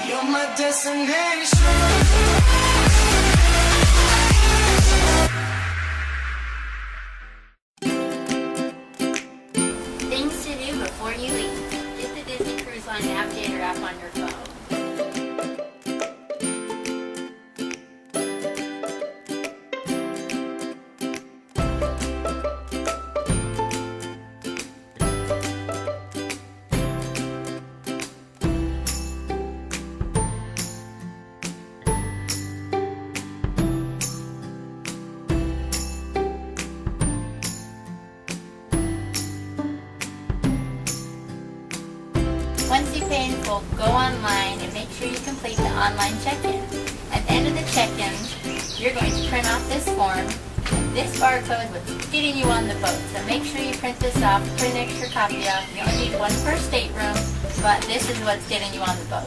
You're my destination. Things to do before you leave. Get the Disney Cruise Line Navigator app on your phone. Once you pay in full, go online and make sure you complete the online check-in. At the end of the check-in, you're going to print off this form. This barcode is what's getting you on the boat, so make sure you print this off, print an extra copy off. You only need one per stateroom, but this is what's getting you on the boat.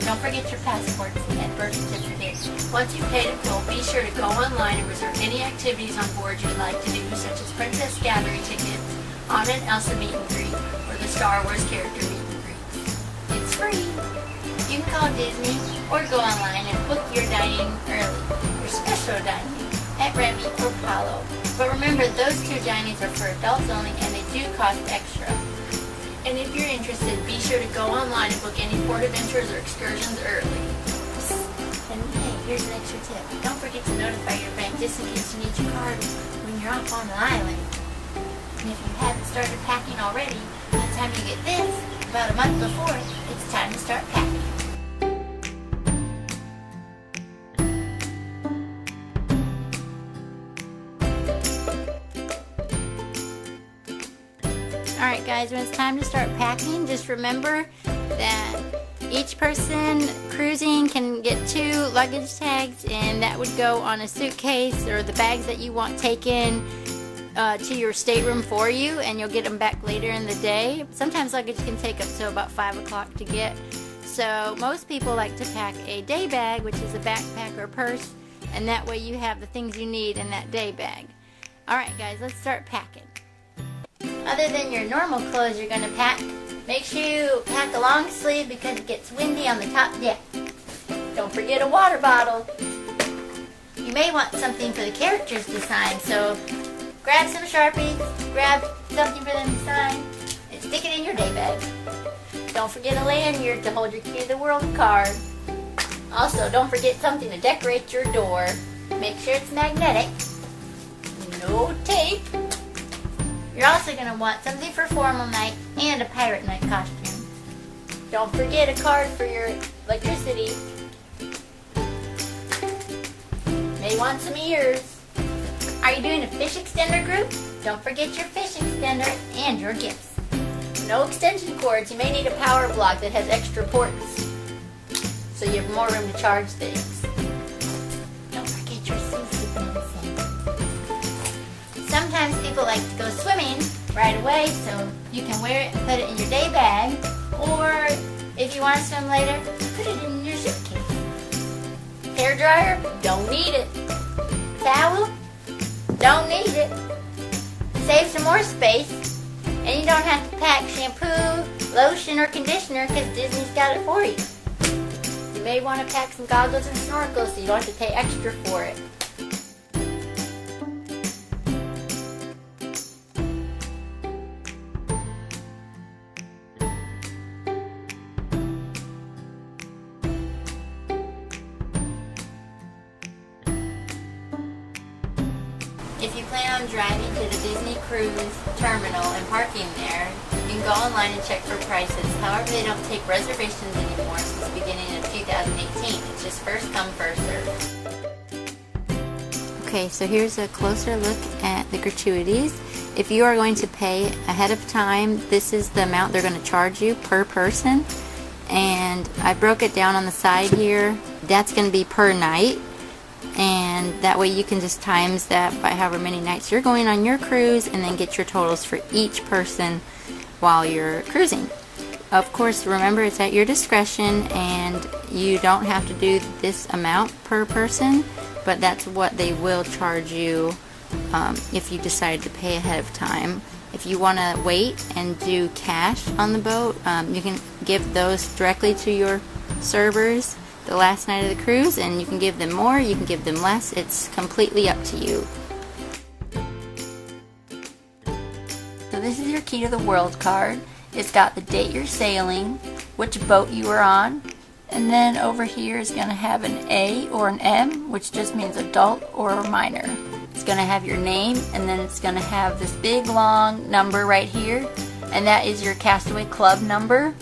Don't forget your passports and birth certificates. Once you've paid in full, be sure to go online and reserve any activities on board you'd like to do, such as Princess Gathering tickets, Anna and Elsa meet and greet, or the Star Wars character meet and greet. It's free. You can call Disney or go online and book your dining early, your special dining at Remy or Palo. But remember, those two dinings are for adults only and they do cost extra. And if you're interested, be sure to go online and book any port adventures or excursions early. And hey, here's an extra tip. Don't forget to notify your bank just in case you need your card when you're off on the island. And if you haven't started packing already, by the time you get this, about a month before, it's time to start packing. Alright guys, when it's time to start packing, just remember that each person cruising can get 2 luggage tags, and that would go on a suitcase or the bags that you want taken to your stateroom for you, and you'll get them back later in the day. Sometimes luggage can take up to about 5 o'clock to get. So most people like to pack a day bag, which is a backpack or purse, and that way you have the things you need in that day bag. Alright guys, let's start packing. Other than your normal clothes you're going to pack, make sure you pack a long sleeve because it gets windy on the top deck. Don't forget a water bottle. You may want something for the characters to sign, so grab some Sharpies, grab something for them to sign, and stick it in your day bag. Don't forget a lanyard to hold your Key to the World card. Also, don't forget something to decorate your door. Make sure it's magnetic. No tape. You're also going to want something for formal night and a pirate night costume. Don't forget a card for your electricity. May want some ears. Are you doing a fish extender group? Don't forget your fish extender and your gifts. No extension cords. You may need a power block that has extra ports, so you have more room to charge things. Don't forget your sea medicine. Sometimes people like to go swimming right away, so you can wear it and put it in your day bag, or if you want to swim later, put it in your suitcase. Hair dryer? Don't need it. Towel? Don't need it. Save some more space, and you don't have to pack shampoo, lotion, or conditioner because Disney's got it for you. You may want to pack some goggles and snorkels so you don't have to pay extra for it. If you plan on driving to the Disney Cruise terminal and parking there, you can go online and check for prices. However, they don't take reservations anymore since the beginning of 2018. It's just first come, first served. Okay, so here's a closer look at the gratuities. If you are going to pay ahead of time, this is the amount they're going to charge you per person. And I broke it down on the side here. That's going to be per night. And that way you can just times that by however many nights you're going on your cruise and then get your totals for each person while you're cruising. Of course, remember it's at your discretion and you don't have to do this amount per person, but that's what they will charge you if you decide to pay ahead of time. If you want to wait and do cash on the boat, you can give those directly to your servers the last night of the cruise, and you can give them more, you can give them less. It's completely up to you. So this is your Key to the World card. It's got the date you're sailing, which boat you were on, and then over here is going to have an A or an M, which just means adult or minor. It's going to have your name, and then it's going to have this big long number right here, and that is your Castaway Club number.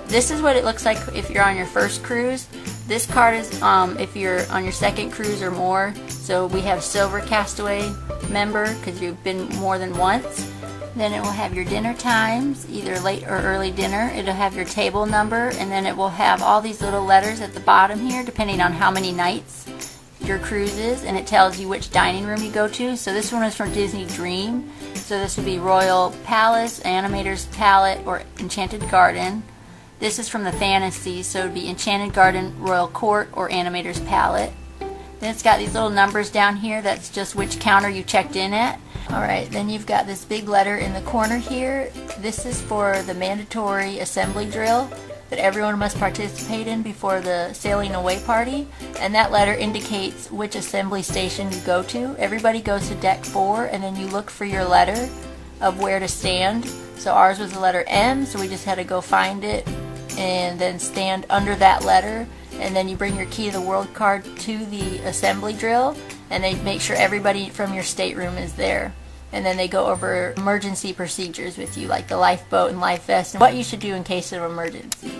This is what it looks like if you're on your first cruise. This card is if you're on your second cruise or more. So we have Silver Castaway member because you've been more than once. Then it will have your dinner times, either late or early dinner. It'll have your table number, and then it will have all these little letters at the bottom here depending on how many nights your cruise is, and it tells you which dining room you go to. So this one is from Disney Dream. So this would be Royal Palace, Animator's Palette, or Enchanted Garden. This is from the Fantasy, so it would be Enchanted Garden, Royal Court, or Animator's Palette. Then it's got these little numbers down here. That's just which counter you checked in at. Alright, then you've got this big letter in the corner here. This is for the mandatory assembly drill that everyone must participate in before the sailing away party, and that letter indicates which assembly station you go to. Everybody goes to deck 4, and then you look for your letter of where to stand. So ours was the letter M, so we just had to go find it and then stand under that letter, and then you bring your Key to the World card to the assembly drill, and they make sure everybody from your stateroom is there. And then they go over emergency procedures with you, like the lifeboat and life vest, and what you should do in case of emergencies.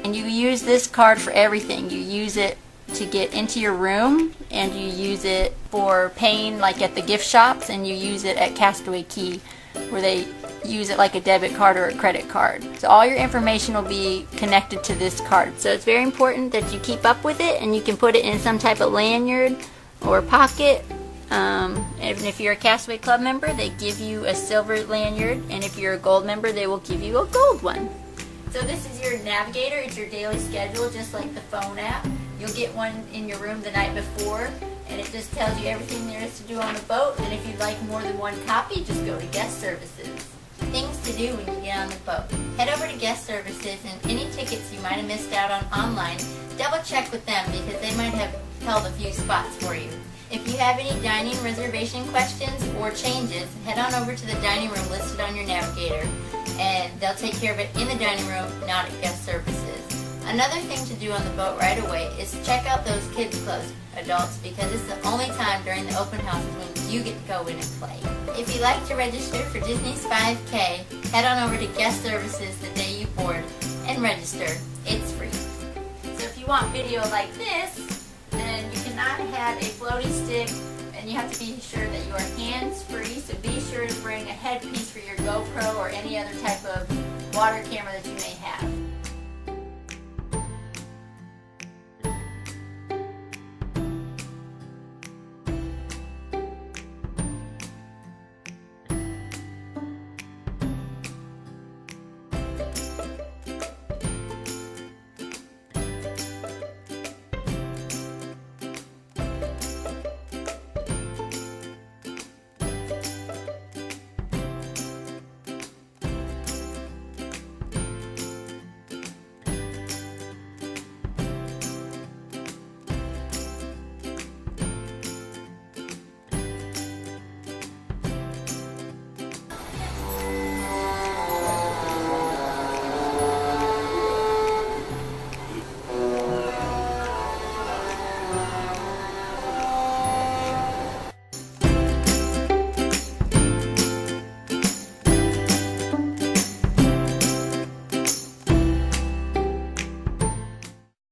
And you use this card for everything. You use it to get into your room, and you use it for paying like at the gift shops, and you use it at Castaway Key where they use it like a debit card or a credit card. So all your information will be connected to this card. So it's very important that you keep up with it, and you can put it in some type of lanyard or pocket. And if you're a Castaway Club member, they give you a silver lanyard, and if you're a gold member, they will give you a gold one. So this is your navigator. It's your daily schedule, just like the phone app. You'll get one in your room the night before, and it just tells you everything there is to do on the boat. And if you'd like more than one copy, just go to Guest Services. Things to do when you get on the boat. Head over to Guest Services, and any tickets you might have missed out on online, double check with them because they might have held a few spots for you. If you have any dining reservation questions or changes, head on over to the dining room listed on your navigator, and they'll take care of it in the dining room, not at Guest Services. Another thing to do on the boat right away is check out those kids' clubs, adults, because it's the only time during the open houses when you get to go in and play. If you'd like to register for Disney's 5K, head on over to Guest Services the day you board and register. It's free. So if you want video like this, then you cannot have a floaty stick, and you have to be sure that you are hands-free, so be sure to bring a headpiece for your GoPro or any other type of water camera that you may have.